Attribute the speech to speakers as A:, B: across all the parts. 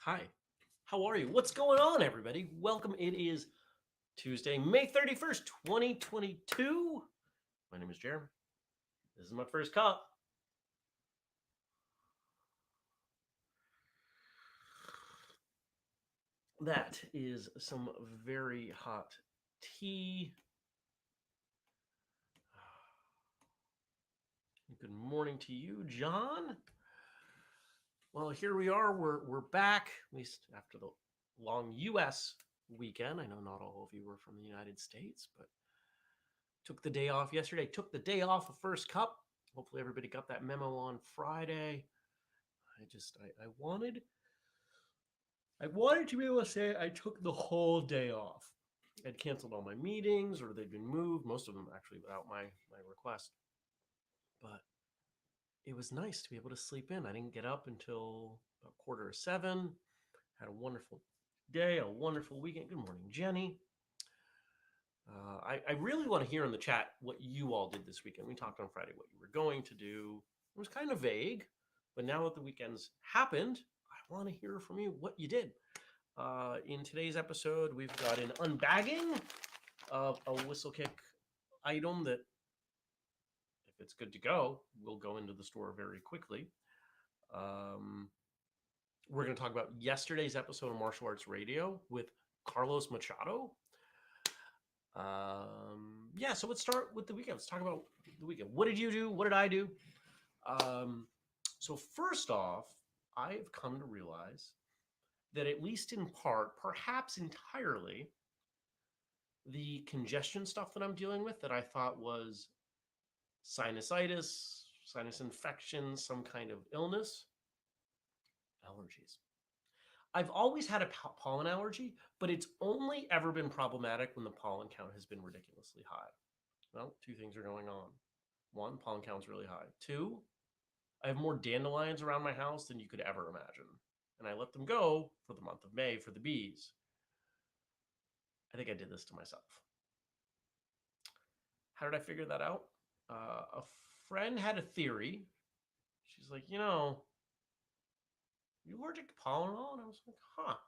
A: Hi, how are you? What's going on, everybody? Welcome. It is Tuesday, May 31st, 2022. My name is Jeremy. This is my first cup. That is some very hot tea. Good morning to you, John. Well, here we are. We're back, at least after the long U.S. weekend. I know not all of you were from the United States, but took the day off yesterday. Took the day off of first cup. Hopefully everybody got that memo on Friday. I wanted to be able to say I took the whole day off. I'd canceled all my meetings or they'd been moved, most of them actually without my request. But it was nice to be able to sleep in. I didn't get up until about 6:45. Had a wonderful day, a wonderful weekend. Good morning, Jenny. I really want to hear in the chat what you all did this weekend. We talked on Friday what you were going to do. It was kind of vague, but now that the weekend's happened, I want to hear from you what you did. In today's episode, we've got an unbagging of a whistlekick item that, if it's good to go, will go into the store very quickly. We're going to talk about yesterday's episode of Martial Arts Radio with Carlos Machado. So let's start with the weekend. Let's talk about the weekend. What did you do? What did I do? So first off, I've come to realize that at least in part, perhaps entirely, the congestion stuff that I'm dealing with that I thought was sinusitis, sinus infection, some kind of illness, allergies. I've always had a pollen allergy, but it's only ever been problematic when the pollen count has been ridiculously high. Well, two things are going on. One, pollen count's really high. Two, I have more dandelions around my house than you could ever imagine. And I let them go for the month of May for the bees. I think I did this to myself. How did I figure that out? A friend had a theory. She's like, you allergic to pollen at all? And I was like,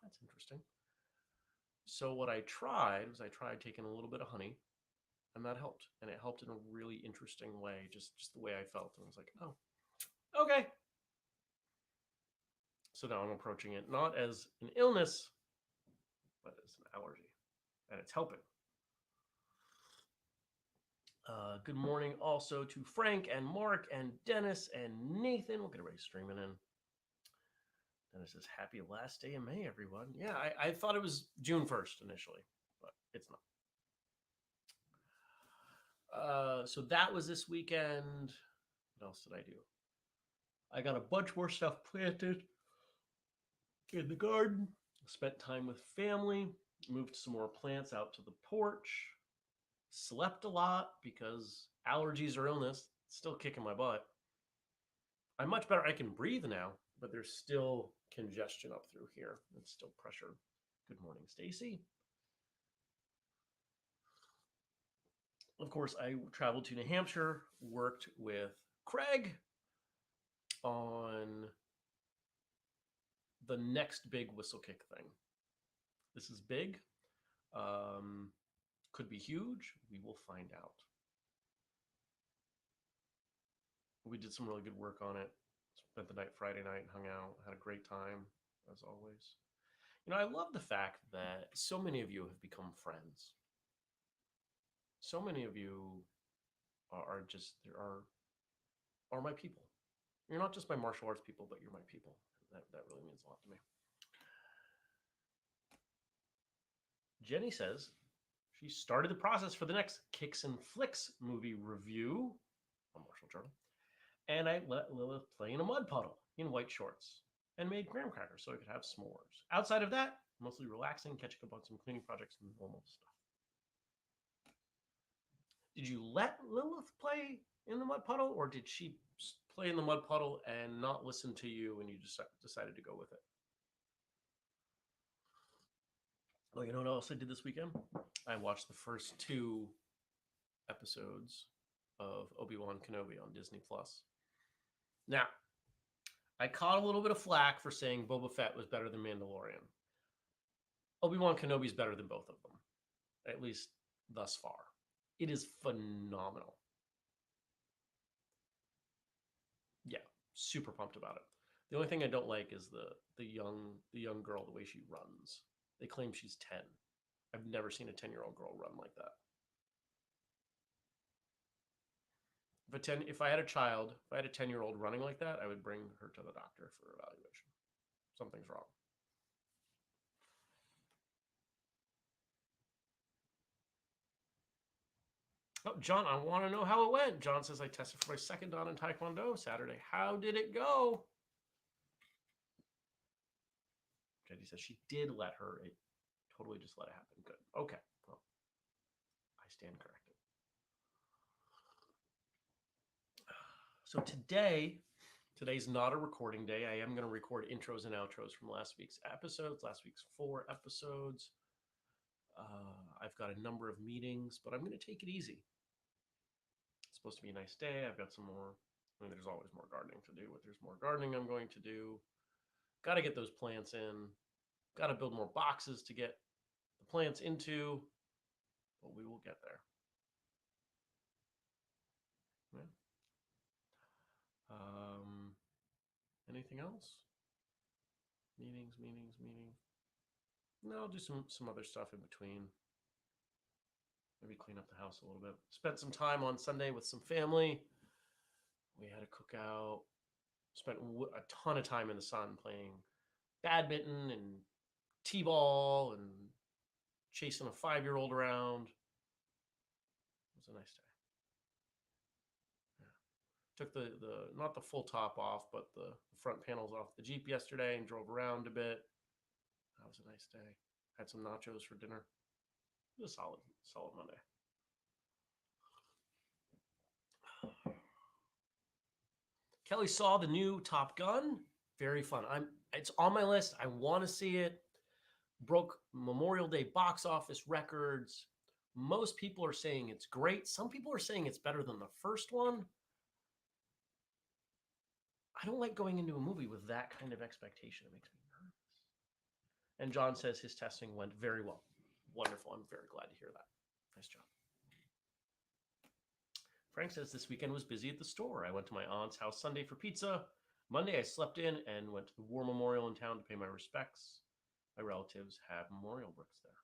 A: that's interesting. So what I tried taking a little bit of honey, and that helped. And it helped in a really interesting way, just the way I felt. And I was like, oh, okay. So now I'm approaching it not as an illness, but as an allergy. And it's helping. Good morning also to Frank and Mark and Dennis and Nathan. We'll get everybody streaming in. Dennis says, happy last day of May, everyone. Yeah, I thought it was June 1st initially, but it's not. So that was this weekend. What else did I do? I got a bunch more stuff planted in the garden. Spent time with family. Moved some more plants out to the porch. Slept a lot because allergies or illness still kicking my butt. I'm much better. I can breathe now, but there's still congestion up through here. It's still pressure. Good morning, Stacy. Of course, I traveled to New Hampshire, worked with Craig on the next big whistlekick thing. This is big. Could be huge. We will find out. We did some really good work on it. Spent the night Friday night, hung out, had a great time, as always. I love the fact that so many of you have become friends. So many of you are my people. You're not just my martial arts people, but you're my people. That really means a lot to me. Jenny says she started the process for the next Kicks and Flicks movie review on Martial Journal. And I let Lilith play in a mud puddle in white shorts and made graham crackers so I could have s'mores. Outside of that, mostly relaxing, catching up on some cleaning projects and normal stuff. Did you let Lilith play in the mud puddle, or did she play in the mud puddle and not listen to you and you just decided to go with it? Oh, you know what else I did this weekend? I watched the first 2 episodes of Obi-Wan Kenobi on Disney Plus. Now, I caught a little bit of flack for saying Boba Fett was better than Mandalorian. Obi-Wan Kenobi is better than both of them, at least thus far. It is phenomenal. Yeah, super pumped about it. The only thing I don't like is the young girl, the way she runs. They claim she's 10. I've never seen a 10-year-old girl run like that. If I had a child, if I had a 10-year-old running like that, I would bring her to the doctor for evaluation. Something's wrong. Oh, John, I want to know how it went. John says, I tested for my second dan in Taekwondo Saturday. How did it go? Jenny says she did let her. It totally just let it happen. Good. Okay. Well, I stand corrected. So today's not a recording day. I am going to record intros and outros from last week's 4 episodes. I've got a number of meetings, but I'm going to take it easy. It's supposed to be a nice day. I've got some more. I mean, there's always more gardening to do, but there's more gardening I'm going to do. Got to get those plants in. Got to build more boxes to get the plants into, but we will get there. Yeah. Anything else? Meetings. No, I'll do some other stuff in between. Maybe clean up the house a little bit. Spent some time on Sunday with some family. We had a cookout. Spent a ton of time in the sun playing badminton and t-ball and chasing a 5-year-old around. It was a nice day. Took the not the full top off, but the front panels off the Jeep yesterday and drove around a bit. That was a nice day. Had some nachos for dinner. It was a solid Monday. Kelly saw the new Top Gun. Very fun. It's on my list. I want to see it. Broke Memorial Day box office records. Most people are saying it's great. Some people are saying it's better than the first one. I don't like going into a movie with that kind of expectation. It makes me nervous. And John says his testing went very well. Wonderful. I'm very glad to hear that. Nice job. Frank says this weekend was busy at the store. I went to my aunt's house Sunday for pizza. Monday, I slept in and went to the War Memorial in town to pay my respects. My relatives have memorial bricks there.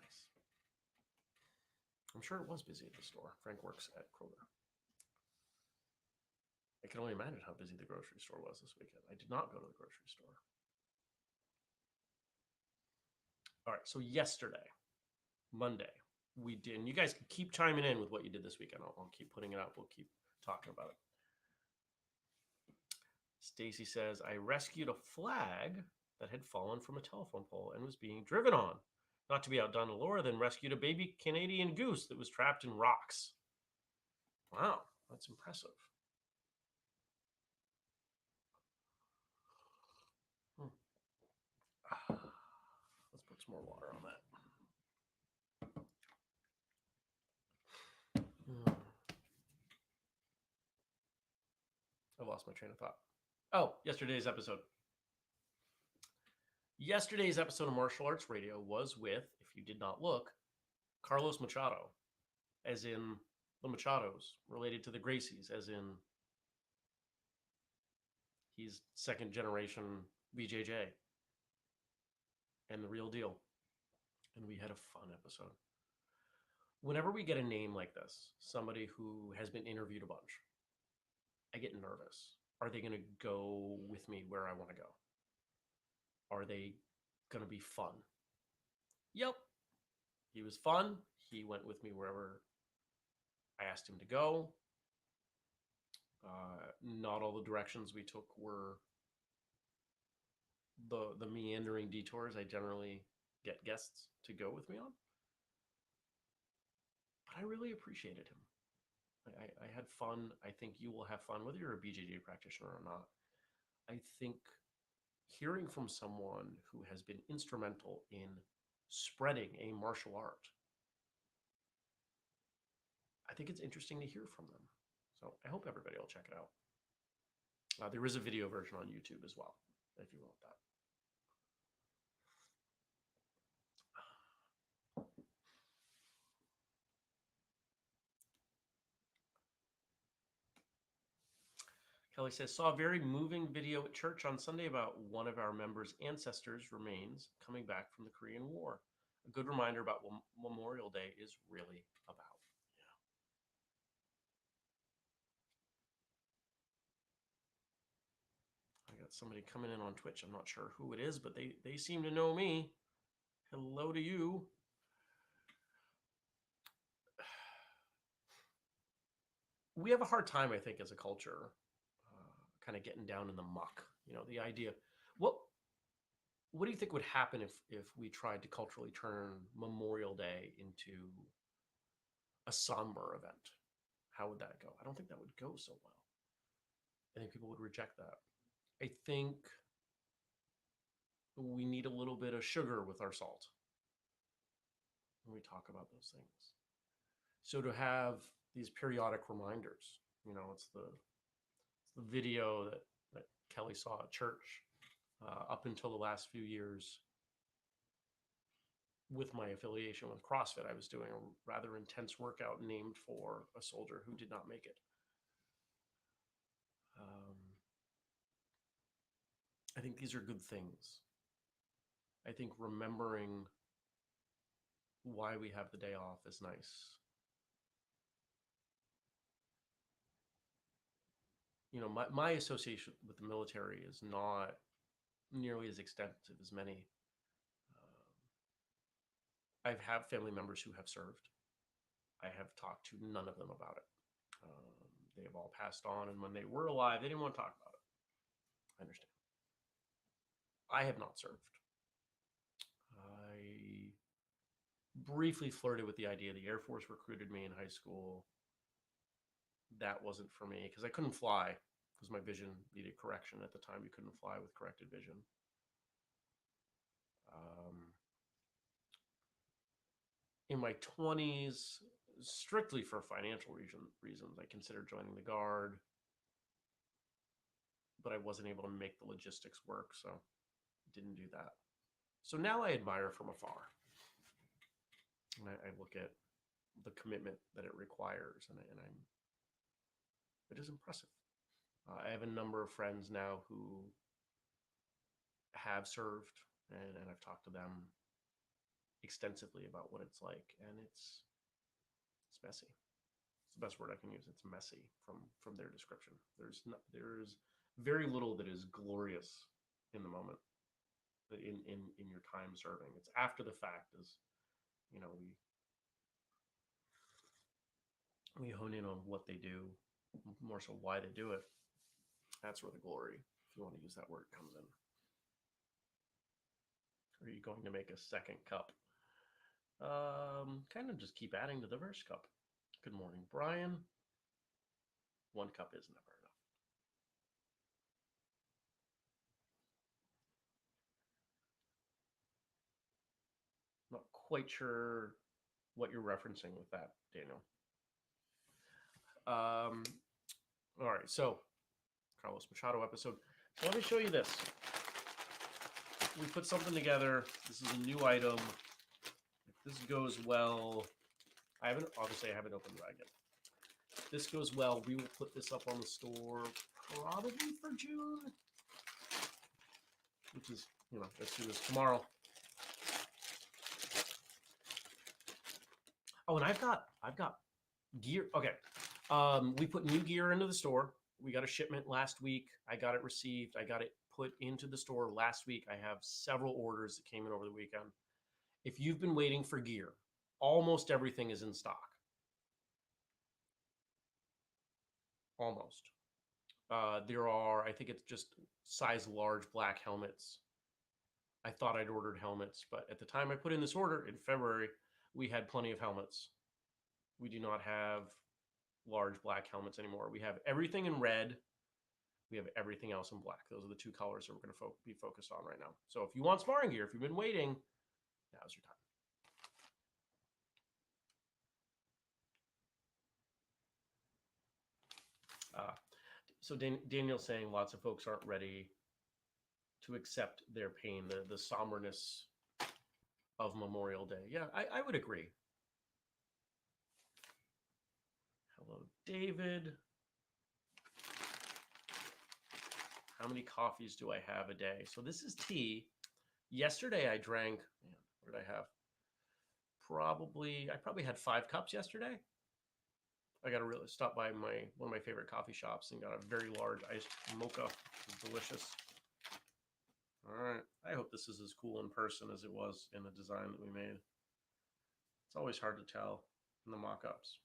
A: Nice. I'm sure it was busy at the store. Frank works at Kroger. I can only imagine how busy the grocery store was this weekend. I did not go to the grocery store. All right, so yesterday, Monday, we did, and you guys can keep chiming in with what you did this weekend. I'll keep putting it up. We'll keep talking about it. Stacy says, I rescued a flag that had fallen from a telephone pole and was being driven on. Not to be outdone, Laura then rescued a baby Canadian goose that was trapped in rocks. Wow, that's impressive. Let's put some more water on that. I've lost my train of thought. Oh, yesterday's episode. Yesterday's episode of Martial Arts Radio was with, if you did not look, Carlos Machado, as in the Machados, related to the Gracies, as in he's second generation BJJ and the real deal. And we had a fun episode. Whenever we get a name like this, somebody who has been interviewed a bunch, I get nervous. Are they going to go with me where I want to go? Are they going to be fun? Yep. He was fun. He went with me wherever I asked him to go. Not all the directions we took were the meandering detours I generally get guests to go with me on. But I really appreciated him. I had fun. I think you will have fun, whether you're a BJJ practitioner or not. I think hearing from someone who has been instrumental in spreading a martial art, I think it's interesting to hear from them. So I hope everybody will check it out. There is a video version on YouTube as well, if you want that. Kelly says, saw a very moving video at church on Sunday about one of our members' ancestors' remains coming back from the Korean War. A good reminder about what Memorial Day is really about. Yeah. I got somebody coming in on Twitch. I'm not sure who it is, but they seem to know me. Hello to you. We have a hard time, I think, as a culture, kind of getting down in the muck. You know, the idea. What do you think would happen if we tried to culturally turn Memorial Day into a somber event? How would that go? I don't think that would go so well. I think people would reject that. I think we need a little bit of sugar with our salt when we talk about those things. So to have these periodic reminders, you know, it's the video that Kelly saw at church. Up until the last few years, with my affiliation with CrossFit, I was doing a rather intense workout named for a soldier who did not make it. I think these are good things. I think remembering why we have the day off is nice. You know, my association with the military is not nearly as extensive as many. I have family members who have served. I have talked to none of them about it. They have all passed on, and when they were alive, they didn't want to talk about it. I understand. I have not served. I briefly flirted with the idea. The Air Force recruited me in high school. That wasn't for me because I couldn't fly because my vision needed correction at the time. You couldn't fly with corrected vision. In my 20s, strictly for financial reasons, I considered joining the Guard, but I wasn't able to make the logistics work, so didn't do that. So now I admire from afar. And I look at the commitment that it requires, and it is impressive. I have a number of friends now who have served, and I've talked to them extensively about what it's like, and it's messy. It's the best word I can use. It's messy from their description. There's very little that is glorious in the moment, in your time serving. It's after the fact, as you know, we hone in on what they do, more so why they do it. That's where the glory, if you want to use that word, comes in. Are you going to make a second cup? Kind of just keep adding to the first cup. Good morning, Brian. One cup is never enough. Not quite sure what you're referencing with that, Daniel. All right, so Carlos Machado episode. So let me show you this. We put something together. This is a new item. If this goes well, I haven't opened the bag yet. If this goes well, we will put this up on the store probably for June, which is, you know, as soon as tomorrow. Oh, and I've got gear. Okay. We put new gear into the store. We got a shipment last week. I got it received. I got it put into the store last week. I have several orders that came in over the weekend. If you've been waiting for gear, almost everything is in stock. Almost. There are, I think it's just size large black helmets. I thought I'd ordered helmets, but at the time I put in this order in February, we had plenty of helmets. We do not have large black helmets anymore. We have everything in red. We have everything else in black. Those are the two colors that we're going to be focused on right now. So if you want sparring gear, if you've been waiting, now's your time. So Daniel's saying lots of folks aren't ready to accept their pain, the somberness of Memorial Day. Yeah, I would agree. Hello, David. How many coffees do I have a day? So this is tea. Yesterday I drank, man, what did I have? I probably had 5 cups yesterday. I got to really stop by one of my favorite coffee shops and got a very large iced mocha. It's delicious. All right. I hope this is as cool in person as it was in the design that we made. It's always hard to tell in the mock-ups.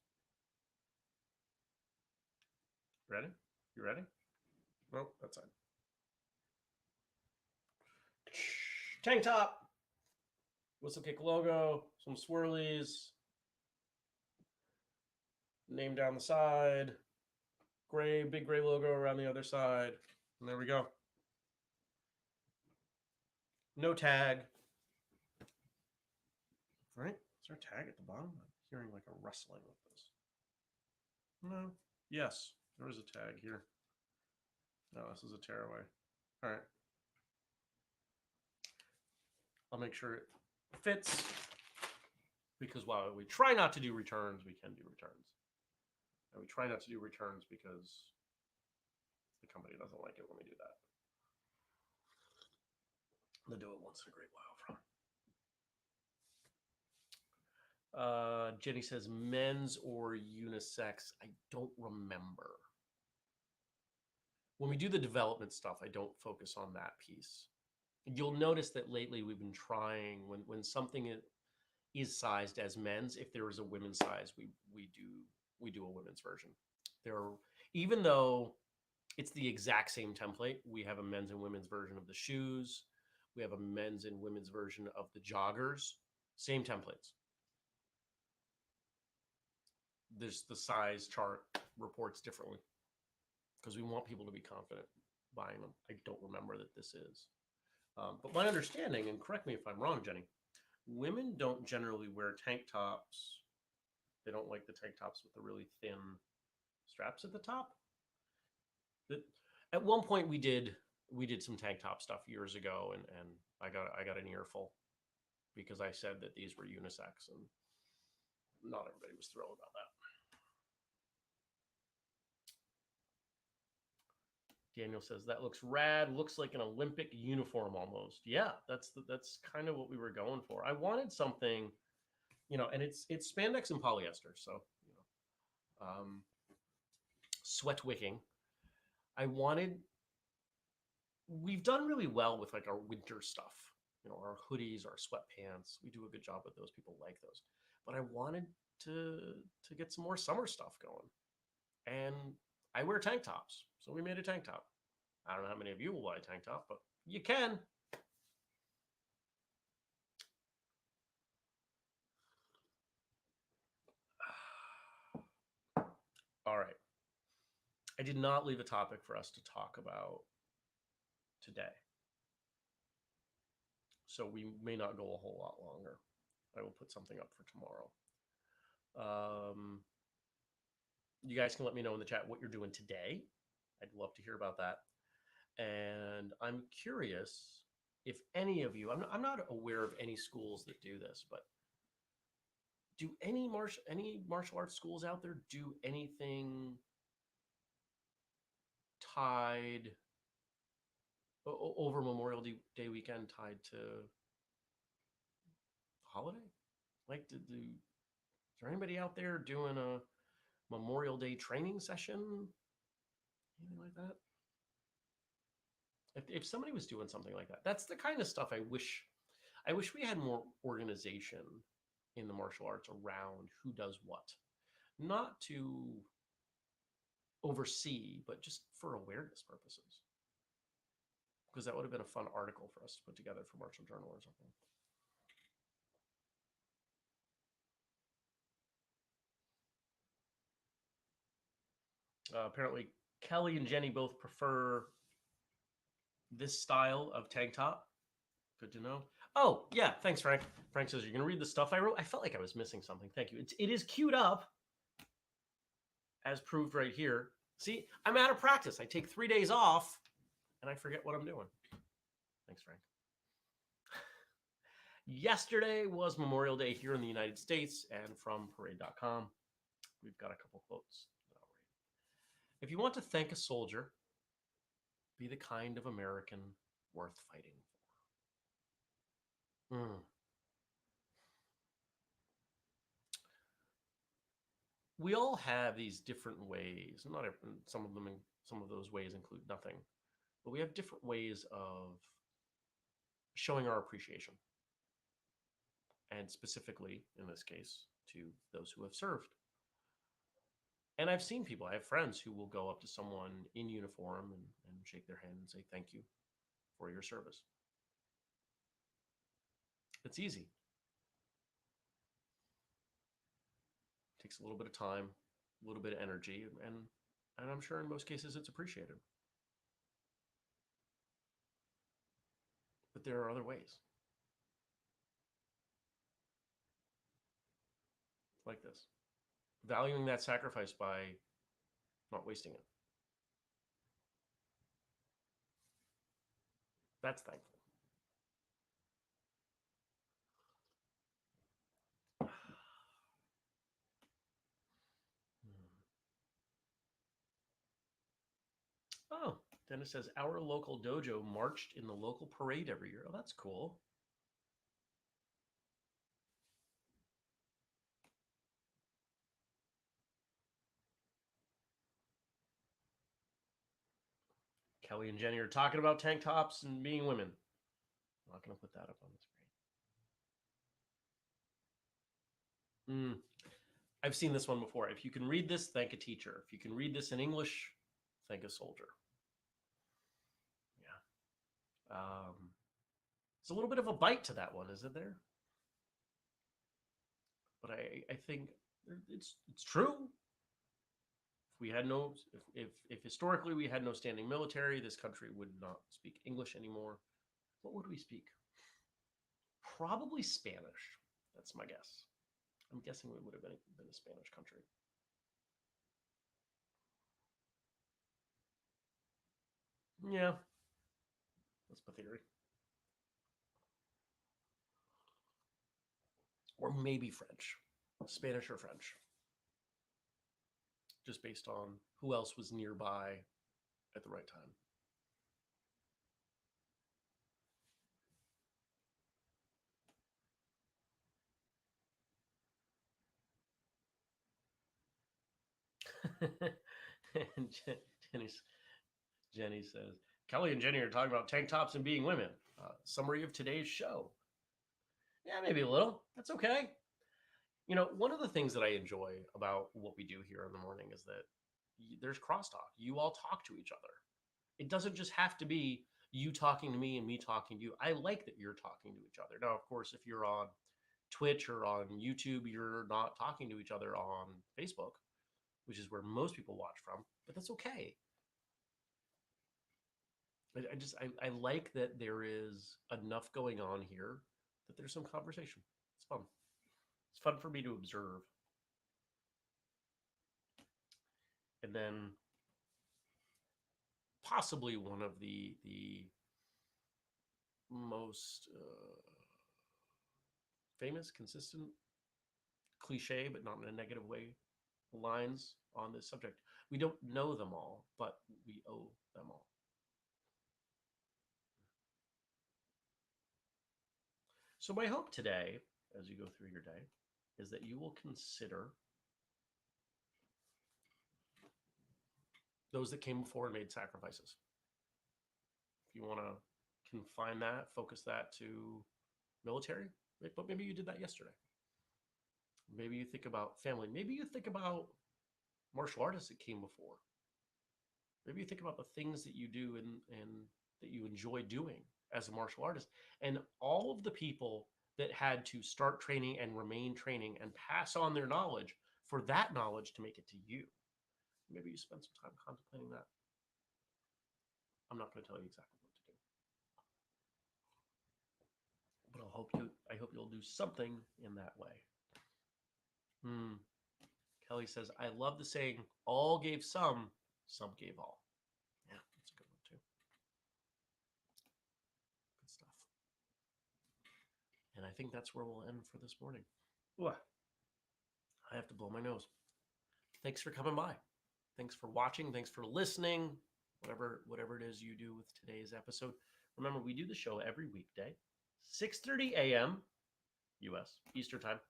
A: Ready? You ready? Nope, that's fine. Tank top. Whistlekick logo. Some swirlies. Name down the side. Gray, big gray logo around the other side. And there we go. No tag. Right? Is there a tag at the bottom? I'm hearing like a rustling with this. No. Yes, there is a tag here. No, this is a tearaway. All right. I'll make sure it fits because while we try not to do returns, we can do returns. And we try not to do returns because the company doesn't like it when we do that. They'll do it once in a great while. Jenny says men's or unisex. I don't remember. When we do the development stuff, I don't focus on that piece. You'll notice that lately we've been trying when something is sized as men's, if there is a women's size, we do a women's version. Even though it's the exact same template, we have a men's and women's version of the shoes. We have a men's and women's version of the joggers. Same templates. There's the size chart reports differently because we want people to be confident buying them. I don't remember that this is. But my understanding, and correct me if I'm wrong, Jenny, women don't generally wear tank tops. They don't like the tank tops with the really thin straps at the top. At one point we did some tank top stuff years ago, and I got an earful because I said that these were unisex, and not everybody was thrilled about that. Daniel says that looks rad. Looks like an Olympic uniform almost. Yeah, that's kind of what we were going for. I wanted something, and it's spandex and polyester, so sweat wicking. We've done really well with like our winter stuff, our hoodies, our sweatpants. We do a good job with those. People like those, but I wanted to get some more summer stuff going, and I wear tank tops, so we made a tank top. I don't know how many of you will buy a tank top, but you can. All right. I did not leave a topic for us to talk about today, so we may not go a whole lot longer. I will put something up for tomorrow. You guys can let me know in the chat what you're doing today. I'd love to hear about that. And I'm curious if any of you, I'm not aware of any schools that do this, but do any martial arts schools out there do anything tied over Memorial Day weekend tied to holiday? Like, is there anybody out there doing a Memorial Day training session? Anything like that? If somebody was doing something like that, that's the kind of stuff I wish we had more organization in the martial arts around who does what. Not to oversee, but just for awareness purposes. Because that would have been a fun article for us to put together for Martial Journal or something. Apparently, Kelly and Jenny both prefer this style of tank top. Good to know. Oh, yeah. Thanks, Frank. Frank says, you're going to read the stuff I wrote? I felt like I was missing something. Thank you. It is queued up, as proved right here. See, I'm out of practice. I take 3 days off, and I forget what I'm doing. Thanks, Frank. Yesterday was Memorial Day here in the United States, and from parade.com, we've got a couple quotes. If you want to thank a soldier, be the kind of American worth fighting for. We all have these different ways. Not every, some of them, some of those ways include nothing, but we have different ways of showing our appreciation, and specifically in this case to those who have served. And I've seen people, I have friends who will go up to someone in uniform and shake their hand and say, thank you for your service. It's easy. It takes a little bit of time, a little bit of energy, and I'm sure in most cases it's appreciated. But there are other ways. Like this. Valuing that sacrifice by not wasting it. That's thankful. Oh, Dennis says our local dojo marched in the local parade every year. Oh, that's cool. Kelly and Jenny are talking about tank tops and being women. I'm not going to put that up on the screen. I've seen this one before. If you can read this, thank a teacher. If you can read this in English, thank a soldier. Yeah. It's a little bit of a bite to that one, isn't there? But I think it's true. If we had no, if historically we had no standing military, this country would not speak English anymore. What would we speak? Probably Spanish. That's my guess. I'm guessing we would have been a Spanish country. Yeah, that's my theory. Or maybe French, Spanish or French, just based on who else was nearby at the right time. And Jenny says, Kelly and Jenny are talking about tank tops and being women. Summary of today's show. Yeah, maybe a little. That's okay. You know, one of the things that I enjoy about what we do here in the morning is that there's crosstalk. You all talk to each other. It doesn't just have to be you talking to me and me talking to you. I like that you're talking to each other. Now, of course, if you're on Twitch or on YouTube, you're not talking to each other on Facebook, which is where most people watch from, but that's okay. I like that there is enough going on here that there's some conversation. It's fun. It's fun for me to observe. And then possibly one of the most famous, consistent, cliche, but not in a negative way, lines on this subject. We don't know them all, but we owe them all. So my hope today, as you go through your day, is that you will consider those that came before and made sacrifices. If you want to confine that, focus that to military, but maybe you did that yesterday. Maybe you think about family. Maybe you think about martial artists that came before Maybe you think about the things that you do and that you enjoy doing as a martial artist. And all of the people that had to start training and remain training and pass on their knowledge for that knowledge to make it to you. Maybe you spend some time contemplating that. I'm not going to tell you exactly what to do, but I hope you'll do something in that way. Kelly says, I love the saying, all gave some gave all. Yeah, that's a good one too. Good stuff. And I think that's where we'll end for this morning. Ooh, I have to blow my nose. Thanks for coming by. Thanks for watching. Thanks for listening. Whatever it is you do with today's episode. Remember, we do the show every weekday, 6:30 a.m. U.S. Eastern Time,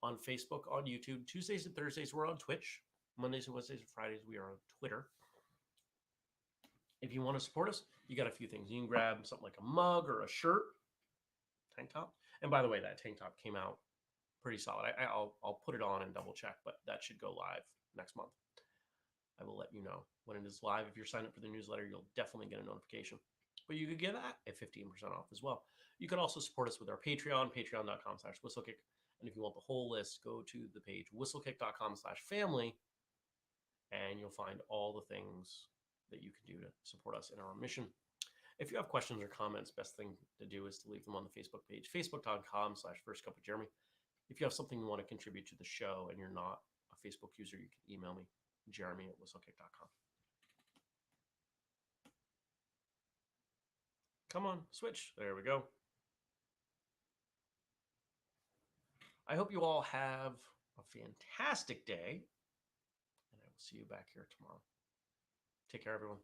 A: on Facebook, on YouTube. Tuesdays and Thursdays, we're on Twitch. Mondays and Wednesdays and Fridays, we are on Twitter. If you want to support us, you got a few things. You can grab something like a mug or a shirt, tank top. And by the way, that tank top came out pretty solid. I'll put it on and double check, but that should go live next month. I will let you know when it is live. If you're signed up for the newsletter, you'll definitely get a notification. But you could get that at 15% off as well. You can also support us with our Patreon, patreon.com/whistlekick. And if you want the whole list, go to the page whistlekick.com/family, and you'll find all the things that you can do to support us in our mission. If you have questions or comments, best thing to do is to leave them on the Facebook page, facebook.com/firstcupofjeremy. If you have something you want to contribute to the show and you're not a Facebook user, you can email me, jeremy@whistlekick.com. Come on, switch. There we go. I hope you all have a fantastic day, and I will see you back here tomorrow. Take care, everyone.